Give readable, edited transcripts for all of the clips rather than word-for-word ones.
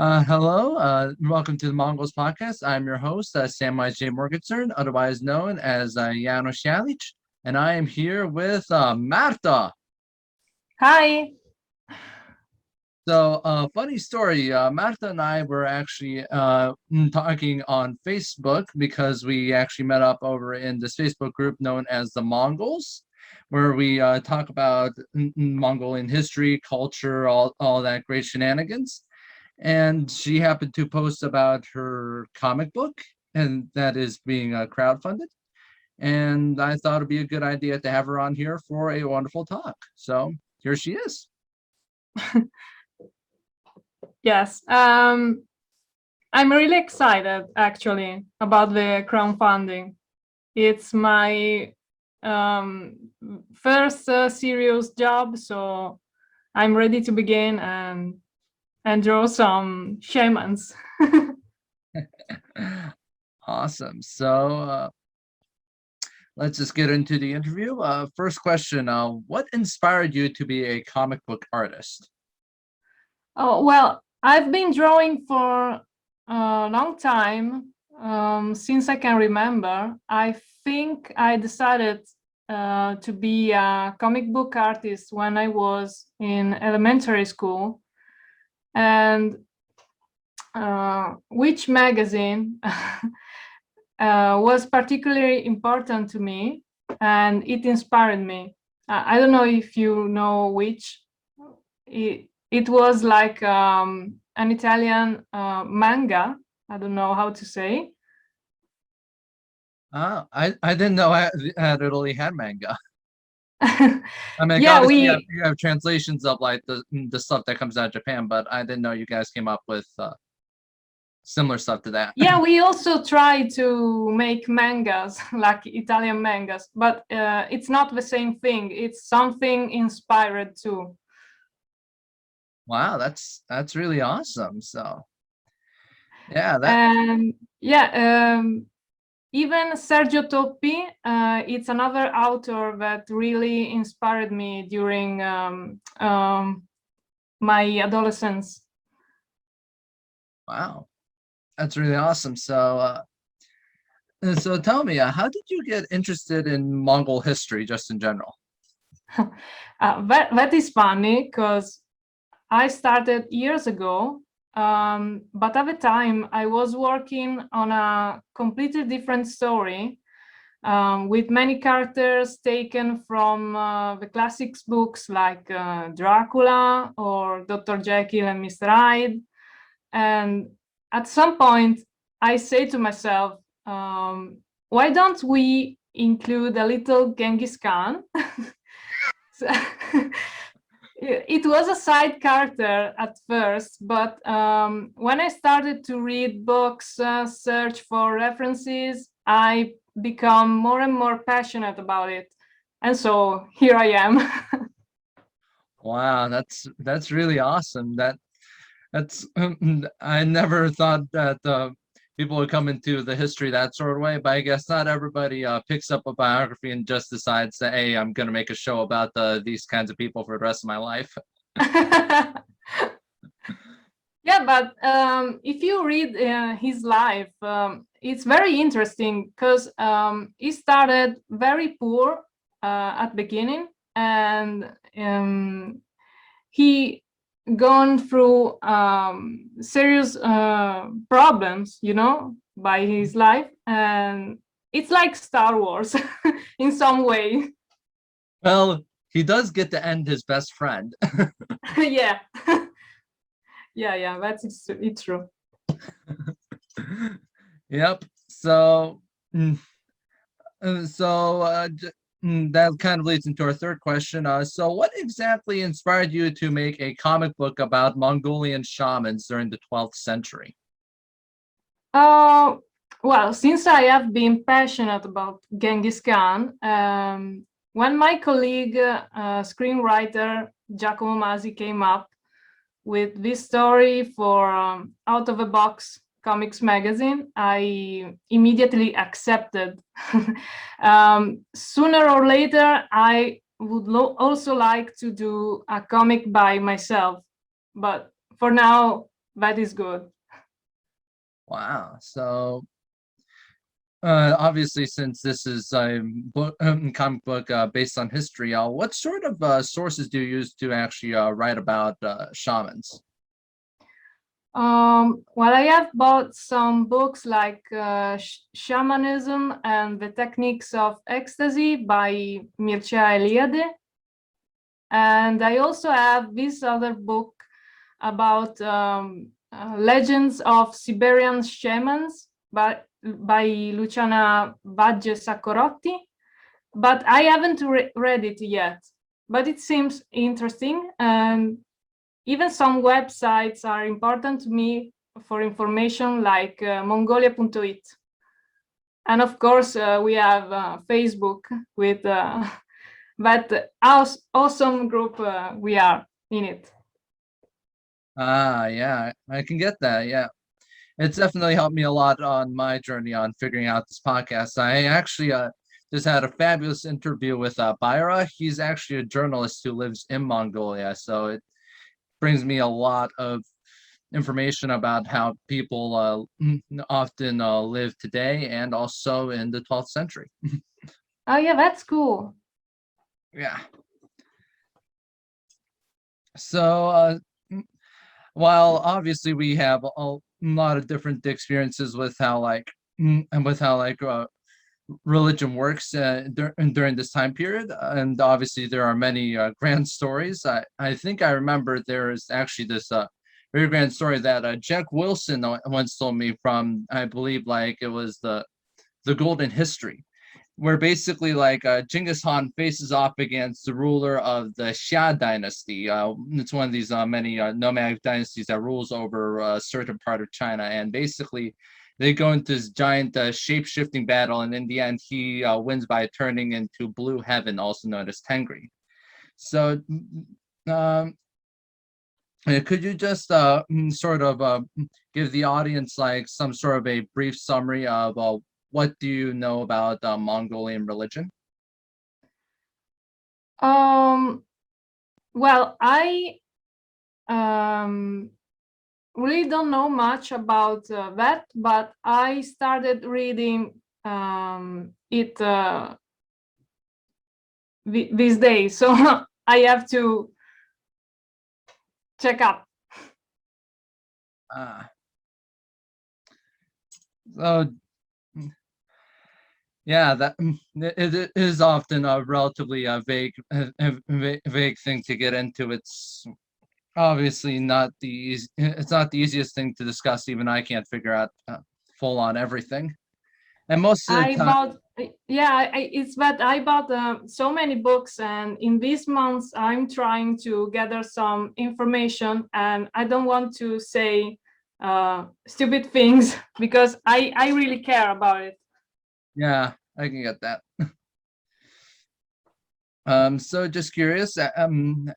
Hello, welcome to the Mongols podcast. I'm your host, Samwise J. Morgenstern, otherwise known as Janos Jalic, and I am here with Marta. Hi. So, funny story. Marta and I were actually talking on Facebook because we actually met up over in this Facebook group known as the Mongols, where we talk about Mongolian history, culture, all that great shenanigans. And she happened to post about her comic book, and that is being crowdfunded. And I thought it'd be a good idea to have her on here for a wonderful talk. So here she is. Yes. I'm really excited actually about the crowdfunding. It's my first serious job, so I'm ready to begin and draw some shamans. Awesome. So let's just get into the interview. First question, what inspired you to be a comic book artist? Oh, well, I've been drawing for a long time, since I can remember. I think I decided to be a comic book artist when I was in elementary school. And which magazine was particularly important to me, and it inspired me. I don't know if you know which. It was like an Italian manga. I don't know how to say. I didn't know Italy had manga. I mean, like, Yeah, obviously we you have translations of like the stuff that comes out of Japan, but I didn't know you guys came up with similar stuff to that. yeah we also try to make mangas like Italian mangas, but it's not the same thing. It's something inspired too. Wow, that's really awesome. So yeah, that And yeah, even Sergio Toppi, it's another author that really inspired me during my adolescence. wow, that's really awesome. So tell me, how did you get interested in Mongol history, just in general? That is funny because I started years ago, but at the time I was working on a completely different story, with many characters taken from the classics books like Dracula or Dr. Jekyll and Mr. Hyde. And at some point, I say to myself, why don't we include a little Genghis Khan? So, it was a side character at first, but when I started to read books, search for references, I become more and more passionate about it. And so here I am. Wow, that's really awesome. That's I never thought that people would come into the history that sort of way, but I guess not everybody picks up a biography and just decides that, hey, I'm gonna make a show about these kinds of people for the rest of my life. Yeah, but if you read his life, it's very interesting because he started very poor at beginning, and he gone through serious problems, by his life, and it's like Star Wars in some way. Well, he does get to end his best friend. Yeah. Yeah, it's true. Yep. So, mm, that kind of leads into our third question. So, what exactly inspired you to make a comic book about Mongolian shamans during the 12th century? Uh, well, since I have been passionate about Genghis Khan, when my colleague, screenwriter Giacomo Masi, came up with this story for Out of the Box Comics magazine, I immediately accepted. Sooner or later, I would also like to do a comic by myself, but for now, that is good. Wow. So obviously, since this is a book, comic book based on history, what sort of sources do you use to actually write about shamans? Well, I have bought some books like Shamanism and the Techniques of Ecstasy by Mircea Eliade. And I also have this other book about legends of Siberian shamans by Luciana Vagge Saccorotti, but I haven't read it yet. But it seems interesting, and even some websites are important to me for information, like Mongolia.it. And of course, we have Facebook with that awesome group we are in it. Ah, yeah, I can get that. Yeah. It's definitely helped me a lot on my journey on figuring out this podcast. I actually just had a fabulous interview with Byra. He's actually a journalist who lives in Mongolia, so it brings me a lot of information about how people often live today and also in the 12th century. Oh yeah, that's cool. Yeah. So while obviously we have a lot of different experiences with how and with how religion works during this time period. And obviously, there are many grand stories. I think I remember there is actually this very grand story that Jack Wilson once told me from, I believe, like it was the Golden History, where basically Chinghis Khan faces off against the ruler of the Xia dynasty. It's one of these many nomadic dynasties that rules over a certain part of China, and basically they go into this giant shape-shifting battle, and in the end, he wins by turning into Blue Heaven, also known as Tengri. So, um, could you just sort of give the audience like some sort of a brief summary of what do you know about Mongolian religion? Well, I really don't know much about that, but I started reading it these days, so I have to check up. Ah, so yeah, that it is often a relatively vague thing to get into. It's obviously not it's not the easiest thing to discuss. Even I can't figure out full on everything. And most of the I time, bought, yeah, it's that I bought so many books, and in these months I'm trying to gather some information, and I don't want to say stupid things because I really care about it. yeah, I can get that. So just curious,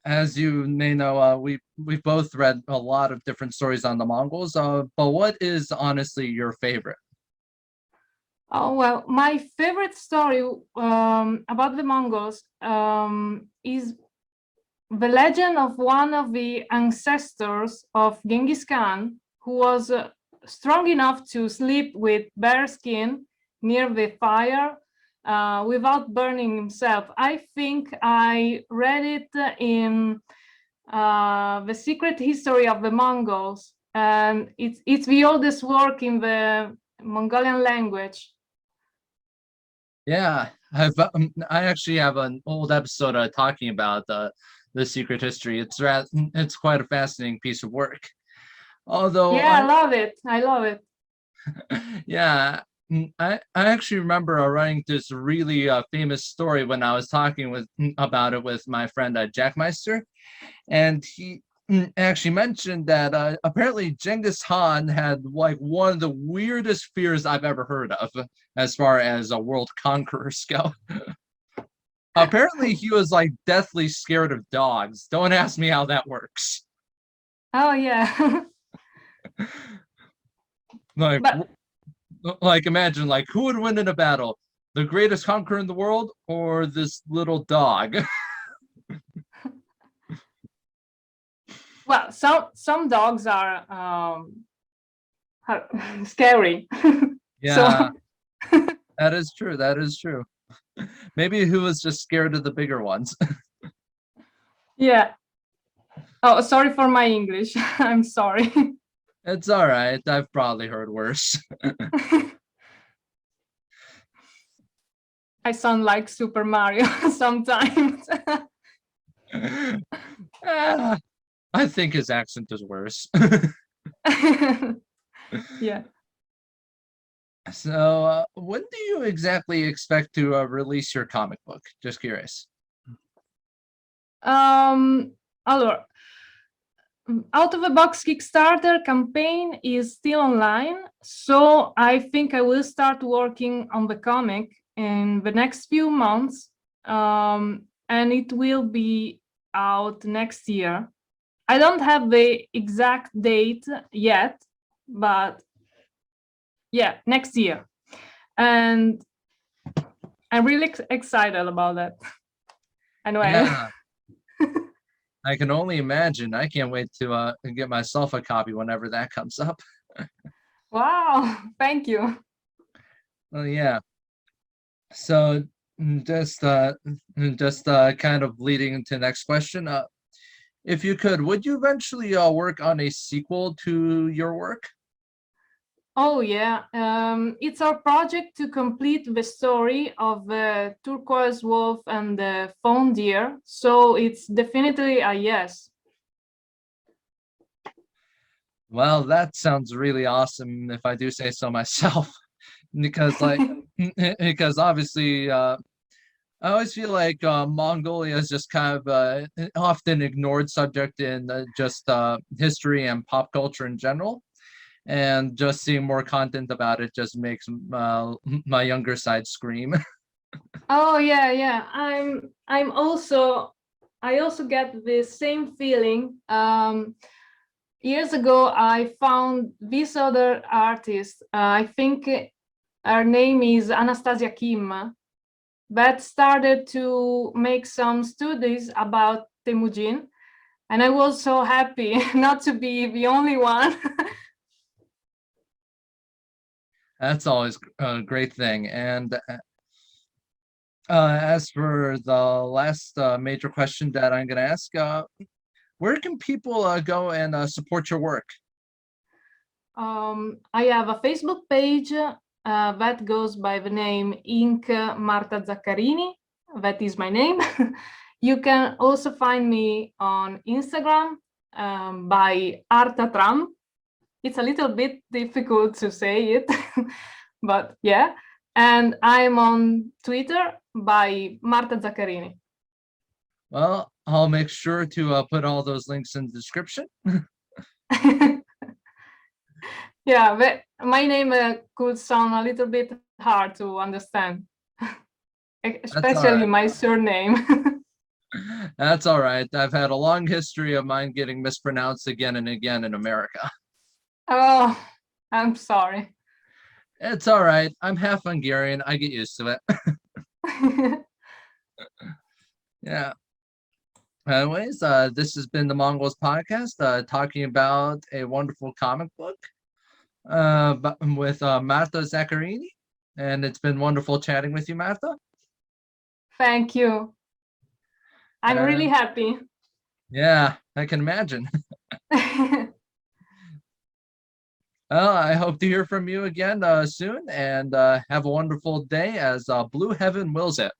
as you may know, we've both read a lot of different stories on the Mongols. But what is honestly your favorite? Oh, well, my favorite story about the Mongols is the legend of one of the ancestors of Genghis Khan, who was strong enough to sleep with bare skin near the fire without burning himself. I think I read it in The Secret History of the Mongols, and it's the oldest work in the Mongolian language. Yeah, I actually have an old episode talking about the secret history. It's quite a fascinating piece of work. Although Yeah, I love it. I love it. yeah, I actually remember writing this really famous story when I was talking about it with my friend Jack Meister, and he actually mentioned that apparently Genghis Khan had like one of the weirdest fears I've ever heard of as far as world conquerors go. Apparently, he was like deathly scared of dogs. Don't ask me how that works. Oh yeah. Like, But like imagine like who would win in a battle? The greatest conqueror in the world or this little dog? Well, some dogs are scary. So Yeah, that is true. That is true. Maybe who was just scared of the bigger ones. yeah. Oh, sorry for my English. I'm sorry. It's all right. I've probably heard worse. I sound like Super Mario sometimes. Ah, I think his accent is worse. Yeah. So, when do you exactly expect to release your comic book? Just curious. Allora, Out of the Box Kickstarter campaign is still online, so I think I will start working on the comic in the next few months, and it will be out next year. I don't have the exact date yet, but yeah, next year. And I'm really excited about that. Anyway, Yeah, I can only imagine. I can't wait to get myself a copy whenever that comes up. wow, thank you. Well, yeah. So, just kind of leading into the next question. If you could, would you eventually work on a sequel to your work? Oh yeah, it's our project to complete the story of the turquoise wolf and the fawn deer. So it's definitely a yes. Well, that sounds really awesome if I do say so myself. Because like because obviously I always feel like Mongolia is just kind of often ignored subject in just history and pop culture in general. And just seeing more content about it just makes my younger side scream. Oh yeah, yeah. I also get the same feeling. Years ago, I found this other artist. I think her name is Anastasia Kim, that started to make some studies about Temujin, and I was so happy not to be the only one. That's always a great thing. And as for the last major question that I'm going to ask, where can people go and support your work? I have a Facebook page that goes by the name Ink Marta Zaccarini. That is my name. You can also find me on Instagram by Artatram. It's a little bit difficult to say it, but yeah. And I'm on Twitter by Marta Zaccarini. Well, I'll make sure to put all those links in the description. Yeah, but my name could sound a little bit hard to understand, That's all especially right. my surname. That's all right. I've had a long history of mine getting mispronounced again and again in America. Oh, I'm sorry. It's all right. I'm half Hungarian. I get used to it. Yeah. Anyways, this has been the Mongols podcast, talking about a wonderful comic book with Marta Zaccarini. And it's been wonderful chatting with you, Marta. Thank you. I'm really And happy. yeah, I can imagine. Well, I hope to hear from you again soon and have a wonderful day as Blue Heaven wills it.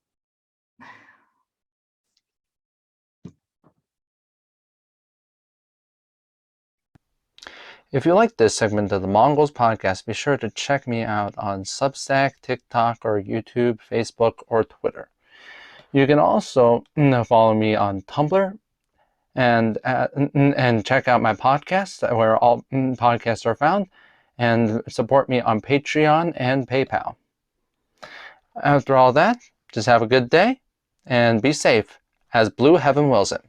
If you like this segment of the Mongols podcast, be sure to check me out on Substack, TikTok, or YouTube, Facebook, or Twitter. You can also follow me on Tumblr and check out my podcast where all podcasts are found, and support me on Patreon and PayPal. After all that, just have a good day and be safe as Blue Heaven wills it.